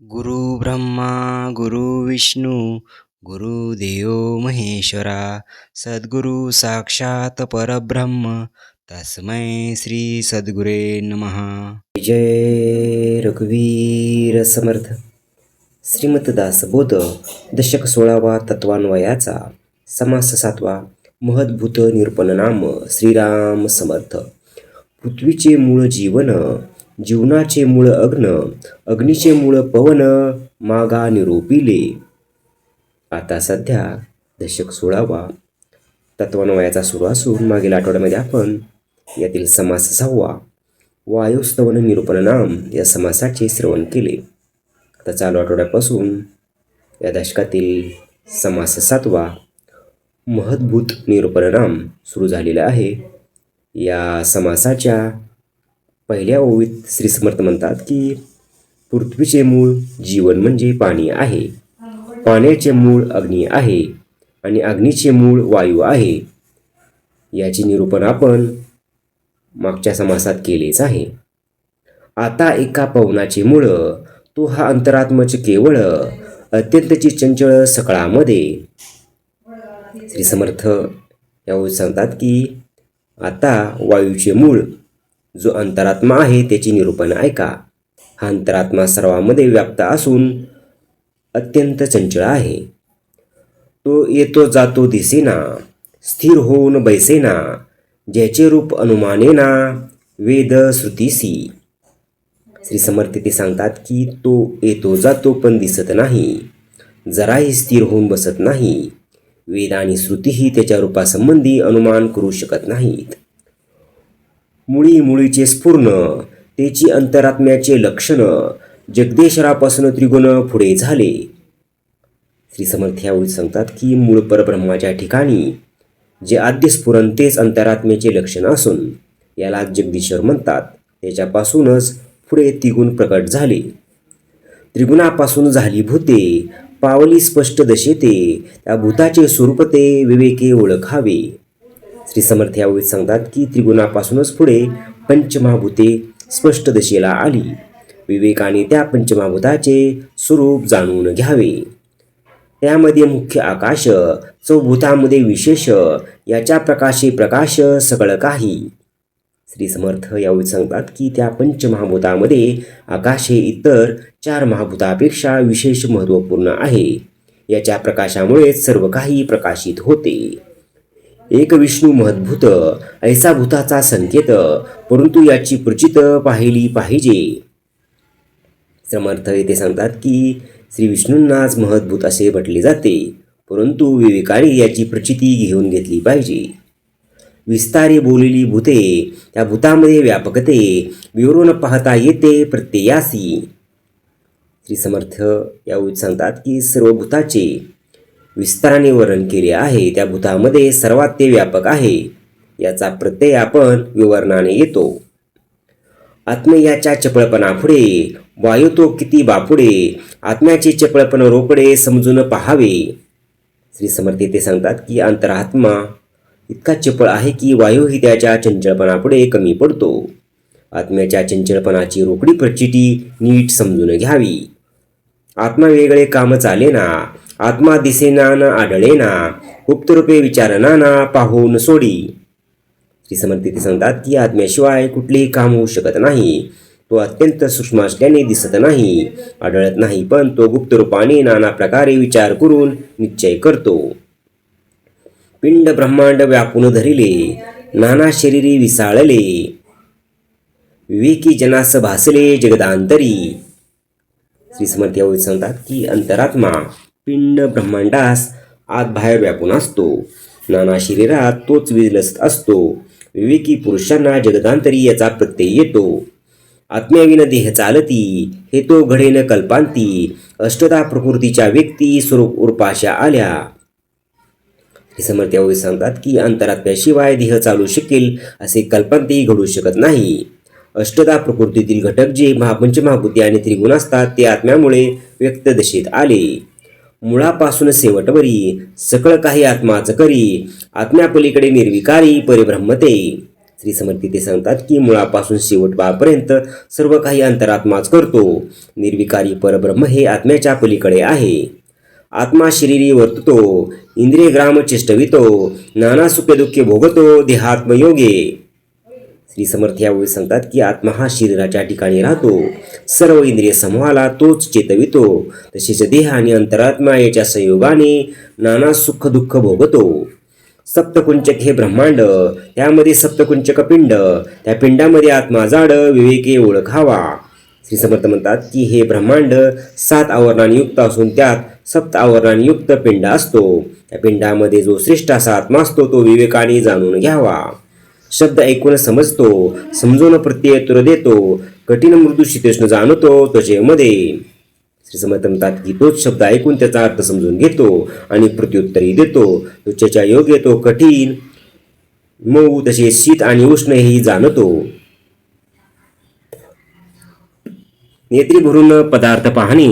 गुरु ब्रह्मा गुरु विष्णू गुरुदेव महेश्वरा सद्गुरु साक्षात परब्रह्म तस्मै श्री सद्गुरे नमः. जय रघुवीर समर्थ. श्रीमतदासबोध दशक 16वा तत्वान्वयाचा समास 7वा महद्भूत निरूपण नाम श्रीराम समर्थ. पृथ्वीचे मूळ जीवन, जीवनाचे मूळ अग्न, अग्नीचे मूळ पवन, मागा निरूपिले. आता सध्या दशक 16वा तत्वान्वयाचा सुरू असून मागील आठवड्यामध्ये आपण यातील समास 6वा वायुस्तवन निरूपण नाम या समासाचे श्रवण केले. आता चालू आठवड्यापासून या दशकातील समास 7वा महद्भूत निरूपण नाम सुरू झालेला आहे. या समासाच्या पहिल्या ओळीत श्री समर्थ म्हणतात की पृथ्वीचे मूळ जीवन म्हणजे पाणी आहे, पाण्याचे मूळ अग्नी आहे आणि अग्नीचे मूळ वायू आहे. याचे निरूपण आपण मागच्या समासात केलेच आहे. आता एका पवनाचे मूळ, तो हा अंतरात्मच केवळ, अत्यंतची चंचळ सकळामध्ये. श्री समर्थ यावेळी सांगतात की आता वायूचे मूळ जो अंतरात्मा आहे त्याचे निरूपण ऐका. हा अंतरात्मा सर्वांमध्ये व्याप्त असून अत्यंत चंचळ आहे. तो येतो जातो दिसेना, स्थिर होऊन बैसेना, ज्याचे रूप अनुमानेना वेद श्रुतीसी. श्री समर्थ ते सांगतात की तो येतो जातो पण दिसत नाही, जराही स्थिर होऊन बसत नाही. वेद आणि श्रुतीही त्याच्या रूपासंबंधी अनुमान करू शकत नाहीत. मुळी मुळीचे स्फुरण, त्याची अंतरात्म्याचे लक्षण, जगदेश्वरापासून त्रिगुण पुढे झाले. श्री समर्थ यावेळी सांगतात की मूळ परब्रह्माच्या ठिकाणी जे आद्य स्फुरण तेच अंतरात्म्याचे लक्षण असून याला जगदीश्वर म्हणतात. त्याच्यापासूनच पुढे त्रिगुण प्रकट झाले. त्रिगुणापासून झाली भूते, पावली स्पष्ट दशेते, त्या भूताचे स्वरूप ते विवेके ओळखावे. श्री समर्थ यावेळी सांगतात की त्रिगुणापासूनच पुढे पंचमहाभूते स्पष्ट दशेला आली. विवेकाने त्या पंचमहाभूताचे स्वरूप जाणून घ्यावे. त्यामध्ये मुख्य आकाश, चौभूतामध्ये विशेष, याच्या प्रकाशे प्रकाश सगळं काही. श्री समर्थ यावेळी सांगतात की त्या पंचमहाभूतामध्ये आकाश हे इतर 4 महाभूतापेक्षा विशेष महत्त्वपूर्ण आहे. याच्या प्रकाशामुळेच सर्व काही प्रकाशित होते. एक विष्णू महद्भूत ऐसा भूताचा संकेत, परंतु याची प्रचित पाहिली पाहिजे. समर्थ येथे सांगतात की श्री विष्णूंनाच महद्भूत असे म्हटले जाते, परंतु विवेकाने याची प्रचिती घेऊन घेतली पाहिजे. विस्तारे बोललेली भूते, त्या भूतामध्ये व्यापकते विवरून पाहता येते प्रत्ययासी. श्री समर्थ यावेळी सांगतात की सर्व भूताचे विस्ताराने वर्णन केले आहे. त्या भूतामध्ये सर्वात ते व्यापक आहे. याचा प्रत्यय आपण विवरणाने येतो. आत्मयाच्या चपळपणापुढे वायू तो किती बापुडे, आत्म्याचे चपळपण रोकडे समजून पहावे. श्री समर्थ ते सांगतात की अंतरात्मा इतका चपळ आहे की वायूही त्याच्या चंचलपणापुढे कमी पडतो. आत्म्याच्या चंचलपणाची रोकडी प्रचिती नीट समजून घ्यावी. आत्मा वेगळे काम चालेना, आत्मा दिसेना न आढळेना, गुप्तरूपे विचारणा ना पाहून सोडी. श्री समर्थ ते सांगतात की आत्म्याशिवाय कुठलेही काम होऊ शकत नाही. तो अत्यंत सूक्ष्म असल्याने दिसत नाही, आढळत नाही, पण तो गुप्त रूपाने नाना प्रकारे विचार करून निश्चय करतो. पिंड ब्रह्मांड व्यापून धरिले, नाना शरीरी विसाळले, विवेकी जनास भासले जगदांतरी. श्री समर्थ यावेळी सांगतात की अंतरात्मा पिंड ब्रह्मांडास आत बाहेर व्यापून असतो. नाना शरीरात तोच विलसत असतो. विवेकी पुरुषांना जगदांतरी याचा प्रत्यय येतो. आत्म्याविन देह चालती, हे तो घडेन कल्पांती, अष्टदा प्रकृतीच्या व्यक्ती स्वरूप उर्पाशा आल्या. श्री समर्थ यावेळी सांगतात की अंतरात्म्याशिवाय देह चालू शकेल असे कल्पांती घडू शकत नाही. अष्टदा प्रकृतीतील घटक जे पंचमहाभूते आणि त्रिगुण असतात ते आत्म्यामुळे व्यक्त दशेत आले. मुळापासून शेवटवरी सकळ काही आत्माच करी, आत्म्यापलीकडे निर्विकारी परिब्रह्मते. श्री समर्थ ते सांगतात की मुळापासून शेवटपर्यंत सर्व काही अंतरात्माच करतो. निर्विकारी परब्रह्म हे आत्म्याच्या पलीकडे आहे. आत्मा शरीरी वर्ततो, इंद्रिय ग्राम चेष्टवितो, नाना सुखे दुःखे भोगतो देहात्मयोगे. श्री समर्थ यावेळी सांगतात की आत्मा हा शरीराच्या ठिकाणी राहतो, सर्व इंद्रिय समूहाला तोच चेतवितो, तसेच देह आणि अंतरात्मा याच्या संयोगाने नाना सुख दुःख भोगतो. सप्तकुंचक हे ब्रह्मांड, त्यामध्ये सप्तकुंचक पिंड, त्या पिंडामध्ये आत्मा जाड विवेके ओळखावा. श्री समर्थ म्हणतात की हे ब्रह्मांड 7 आवरणांनी युक्त असून त्यात 7 आवरणांनी युक्त पिंड असतो. त्या पिंडामध्ये जो श्रेष्ठ असा आत्मा असतो तो विवेकाने जाणून घ्यावा. शब्द ऐकून समजतो, समजून प्रत्यय तुर देतो, कठीण मृदू शीतोष्ण जाणतो त्वचेमध्ये. श्री समर्थ म्हणतात की तोच शब्द ऐकून त्याचा अर्थ समजून घेतो आणि प्रत्युत्तरही देतो. त्वचेच्या योगे तो कठीण मऊ तसे शीत आणि उष्ण हेही जाणतो. नेत्री भरून पदार्थ पाहणे,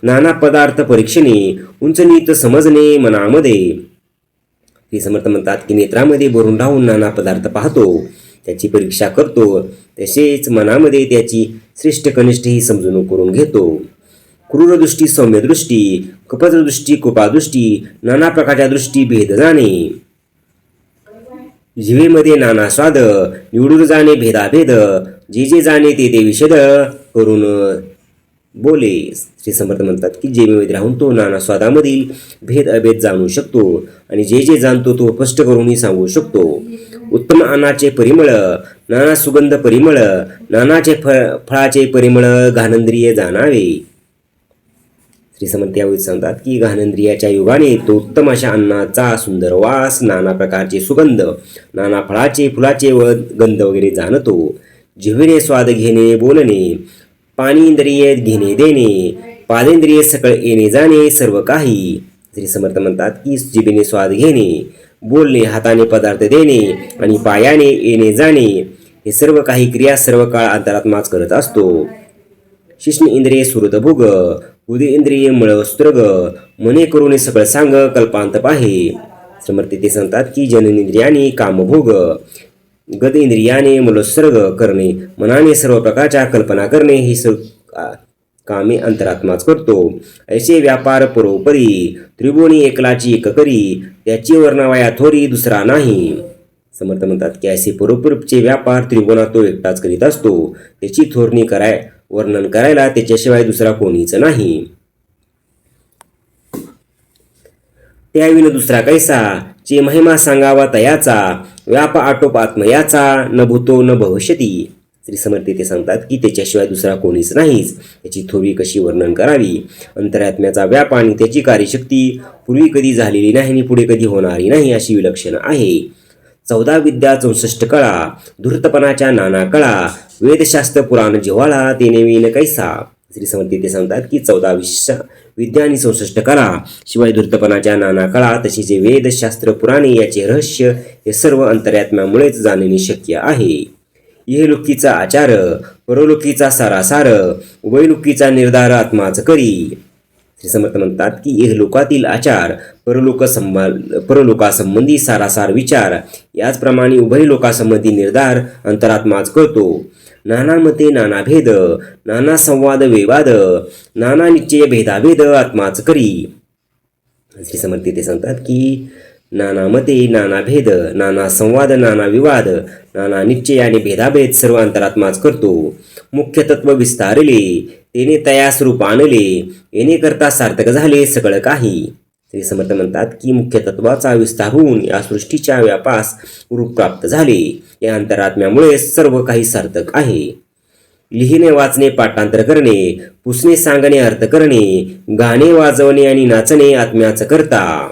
नाना पदार्थ परीक्षणे, उंच नीत समजणे मनामध्ये. श्री समर्थ म्हणतात की नेत्रामध्ये भरून राहून नाना पदार्थ पाहतो, त्याची परीक्षा करतो, तसेच मनामध्ये त्याची श्रेष्ठ कनिष्ठ ही समजून करून घेतो. क्रूरदृष्टी, सौम्यदृष्टी, कपटदृष्टी, कृपादृष्टी, नाना प्रकारच्या दृष्टी भेद जाणे. जिभेमध्ये नाना स्वाद, निवडून जाणे भेदाभेद, जे जे जाणे ते विषद करून बोले. श्री समर्थ म्हणतात की जिभेमध्ये राहून तो नाना स्वादामधील भेद अभेद जाणू शकतो आणि जे जे जाणतो तो स्पष्ट करूनही सांगू शकतो. उत्तम अन्नाचे परिमळ, नाना सुगंध परिमळ, नानाचे फळाचे परिमळ घानेंद्रिय जाणावे. श्री समर्थ यावेळी सांगतात की घानेंद्रियाच्या युगाने तो उत्तम अशा अन्नाचा सुंदर वास, नाना प्रकारचे सुगंध, नाना फळाचे फुलाचे व गंध वगैरे जाणतो. जिव्हेने स्वाद घेणे बोलणे, पाणी इंद्रिय घेणे देणे, पादेंद्रिय सकळ येणे जाणे सर्व काही. श्री समर्थ म्हणतात की जिभेने स्वाद घेणे, बोलणे, हाताने पदार्थ देणे आणि पायाने येणे जाणे हे सर्व काही क्रिया सर्व काळ अंतरात्माच करत असतो. शिष्ण इंद्रिय सुहृदभोग, उदय इंद्रिय मळस्त्रग, मने करून सकळ सांग कल्पांत पाहे. समर्थ ते सांगतात की जननेंद्रियाने कामभोग, गद इंद्रियाने मलोत्सर्ग करणे, मनाने सर्व प्रकारच्या कल्पना करणे ही कामे अंतरात्माच करतो. ऐसे व्यापार परोपरी, त्रिभुवनी एकलाची एक करी, त्याची वर्णावया थोरी दुसरा नाही. समर्थ म्हणतात की ऐसे परोपरीचे व्यापार त्रिभुवनात तो एकटाच करीत असतो, त्याची थोरणी वर्णन करायला त्याच्याशिवाय दुसरा कोणीच नाही. त्याविन दुसरा कैसा, चे महिमा सांगावा तयाचा, व्याप आटोप आत्मयाचा, न भूतो न भविष्यती. श्री समर्थ ते सांगतात की त्याच्याशिवाय दुसरा कोणीच नाहीच, त्याची थोवी कशी वर्णन करावी. अंतरात्म्याचा व्याप आणि त्याची कार्यशक्ती पूर्वी कधी झालेली नाही आणि पुढे कधी होणारी नाही अशी विलक्षण आहे. 14 विद्या 64 कळा, धूर्तपणाच्या नाना कळा, वेदशास्त्र पुराण जिव्हाळा ते नवीन कैसा. श्री समर्थ ते सांगतात की 14 विद्या आणि 64 कला शिवाय धूर्तपणाच्या नाना कळा तशी जे वेद शास्त्र पुराणे याचे रहस्य हे सर्व अंतरात्म्यामुळेच जाणणे शक्य आहे. इहलोकीचा आचार, परलोकीचा सारासार, उभयलोकीचा निर्धार आत्माच करी. श्री समर्थ म्हणतात की इहलोकातील आचार, परलोकासंबंधी सारासार विचार, याचप्रमाणे उभय लोकासंबंधी निर्धार अंतरात्माच करतो. नाना मते नाना भेद, नाना संवाद विवाद, नाना निश्चय भेदाभेद आत्माच करी. श्री समर्थ ते सांगतात की नाना मते नाना भेद, नाना संवाद नाना विवाद, नाना निश्चय आणि भेदाभेद सर्व अंतरात्माच करतो. मुख्य तत्व विस्तारले, तेने तयास रूप आणले, येणे करता सार्थक झाले सगळं काही. श्री समर्थ म्हणतात की मुख्य तत्वाचा विस्तार होऊन या सृष्टीच्या व्यापास रूप प्राप्त झाले. या अंतरात्म्यामुळे सर्व काही सार्थक आहे. लिहिणे वाचणे पाठांतर करणे, पुसणे सांगणे अर्थ करणे, गाणे वाजवणे आणि नाचणे आत्म्याच करता.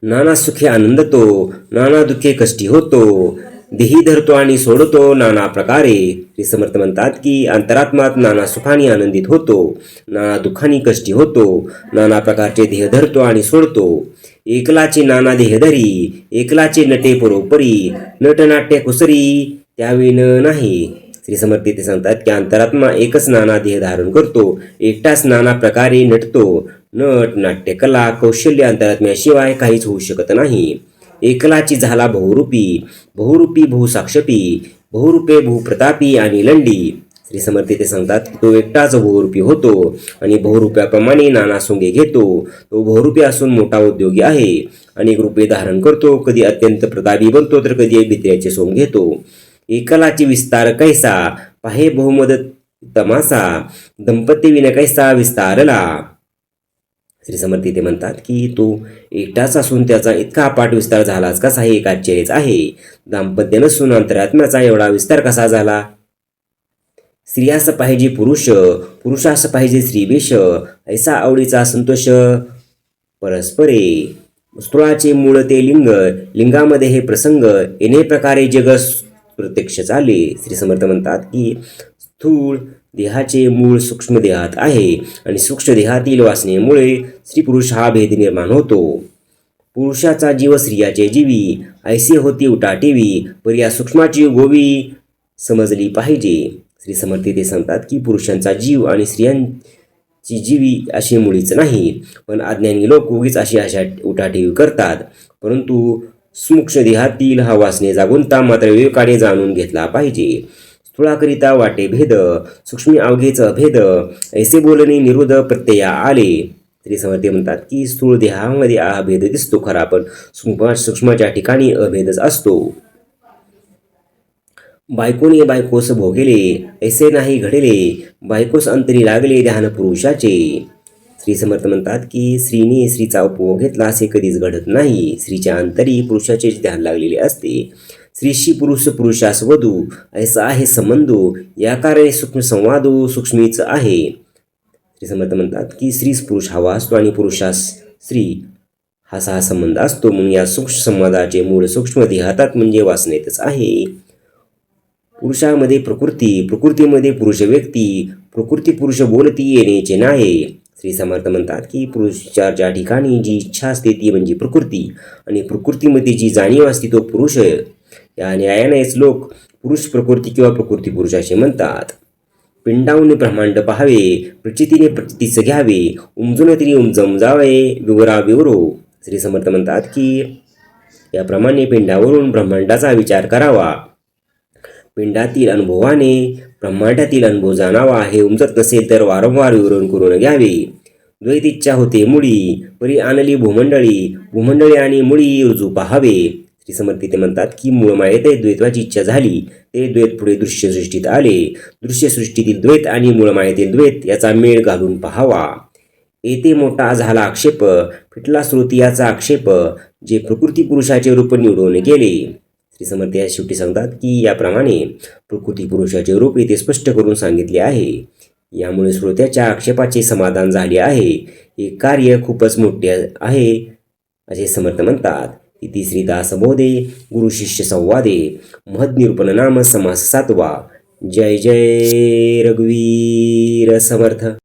नाना सुखे आनंदतो, नाना दुःखे कष्टी होतो, देही धरतो आणि सोडतो नाना प्रकारे. श्री समर्थ म्हणतात की अंतरात्मात नाना सुखाने आनंदित होतो, नाना दुःखाने कष्टी होतो, नाना प्रकारचे देह धरतो आणि सोडतो. एकलाचे नाना देहधरी, एकलाचे नटे परोपरी, नटनाट्य कुसरी त्याविन नाही. श्री समर्थ ते सांगतात की अंतरात्मा एकच नाना देह धारण करतो, एकटाच नाना प्रकारे नटतो. नट, नाट्यकला, कौशल्य अंतरात्म्याशिवाय काहीच होऊ शकत नाही. एकलाची झाला बहुरूपी, बहुरूपी बहुसाक्षपी, बहुरूपे बहुप्रतापी आणि लंडी. श्री समर्थ ते सांगतात की तो एकटाच बहुरूपी होतो आणि बहुरूप्याप्रमाणे नाना सोंगे घेतो. तो बहुरूपी असून मोठा उद्योगी आहे. अनेक रूपे धारण करतो. कधी अत्यंत प्रतापी बनतो तर कधी भित्र्याचे सोंग घेतो. एकलाची विस्तार कैसा, पाहे बहुमद तमासा, दंपती विन कैसा विस्तारला. श्री समर्थ ते म्हणतात की तो एकटाच असून त्याचा इतका अपाट विस्तार झालाच कसा हे एक आश्चर्यच आहे. दाम्पत्य नसून अंतरात्म्याचा एवढा विस्तार कसा झाला. स्त्रियास पाहिजे पुरुष, पुरुषास पाहिजे स्त्रीवेश, ऐसा आवडीचा संतोष परस्परे. स्थूळाचे मूळ ते लिंग, लिंगामध्ये हे प्रसंग, येणे प्रकारे जग प्रत्यक्ष चाले. श्री समर्थ म्हणतात की स्थूळ देहाचे मूळ सूक्ष्म देहात आहे आणि सूक्ष्म देहातील वासनेमुळे स्त्री पुरुष हा भेद निर्माण होतो. पुरुषाचा जीव स्त्रियाचे जीवी, ऐसे होती उटाटेवी, पर या सूक्ष्माची गोवी समजली पाहिजे. श्री समर्थ ते सांगतात की पुरुषांचा जीव आणि स्त्रियांची जीवी अशी मुळीच नाही, पण अज्ञानी लोक उगीच अशा उटाठेवी करतात. परंतु सूक्ष्म देहातील हा वासने जागुनता मात्र विवेकाने जाणून घेतला पाहिजे. स्थूळाकरिता वाटे भेद, सूक्ष्मी अवघेच अभेद, ऐसे बोलणे निरुद प्रत्यया आले. श्री समर्थ म्हणतात की स्थूळ देहामध्ये अभेद दिसतो खरा, पण सूक्ष्माच्या ठिकाणी अभेदच असतो. बायकोने बायकोस भोगेले, ऐसे नाही घडेले, बायकोस अंतरी लागले ध्यान पुरुषाचे. श्री समर्थ म्हणतात की स्त्रीने स्त्रीचा उपभोग घेतला असे कधीच घडत नाही. स्त्रीच्या अंतरी पुरुषाचेच ध्यान लागलेले असते. स्त्रीशी पुरुष, पुरुषास वधू, ऐसा आहे संबंधो, या कारणे सूक्ष्म संवादो सूक्ष्मीच आहे. श्री समर्थ म्हणतात की स्त्रीस पुरुष हवा असतो आणि पुरुषास स्त्री हा संबंध असतो. म्हणून या सूक्ष्म संवादाचे मूळ सूक्ष्म देहातात म्हणजे वासनेतच आहे. पुरुषामध्ये प्रकृती, प्रकृतीमध्ये पुरुष व्यक्ती, प्रकृती पुरुष बोलती येण्याचे नाही. श्री समर्थ म्हणतात की पुरुषाच्या ठिकाणी जी इच्छा असते ती म्हणजे प्रकृती आणि प्रकृतीमध्ये जी जाणीव असते तो पुरुष. या न्यायानेच लोक पुरुष प्रकृती किंवा प्रकृती पुरुष असे म्हणतात. पिंडावून ब्रह्मांड पाहावे, प्रचितीने प्रचितीच घ्यावे, उमजून तरी उमजावे, विवरा विवरो. श्री समर्थ म्हणतात की याप्रमाणे पिंडावरून ब्रह्मांडाचा विचार करावा. पिंडातील अनुभवाने ब्रह्मांडातील अनुभव जाणावा. हे उमजत नसेल तर वारंवार विवरण करून घ्यावे. द्वैत इच्छा होते मुळी, परी आणली भूमंडळी, भूमंडळी आणि मुळी रुजू पाहावे. श्री समर्थ ते म्हणतात की मूळ मायेत द्वैताची इच्छा झाली, ते द्वैत पुढे दृश्यसृष्टीत आले. दृश्यसृष्टीतील द्वैत आणि मूळ मायेतील द्वैत याचा मेळ घालून पाहावा. येथे मोठा झाला आक्षेप, फिटला श्रुती याचा आक्षेप, जे प्रकृती पुरुषाचे रूप निवडून गेले. श्री समर्थ या शेवटी सांगतात की याप्रमाणे प्रकृती पुरुषाचे रूप येथे स्पष्ट करून सांगितले आहे. यामुळे श्रोत्याच्या आक्षेपाचे समाधान झाले आहे. हे कार्य खूपच मोठे आहे असे समर्थ म्हणतात. इति श्रीदासबोधे गुरु शिष्य संवादे महद्निरूपण नाम समास 7वा. जय जय रघुवीर समर्थ.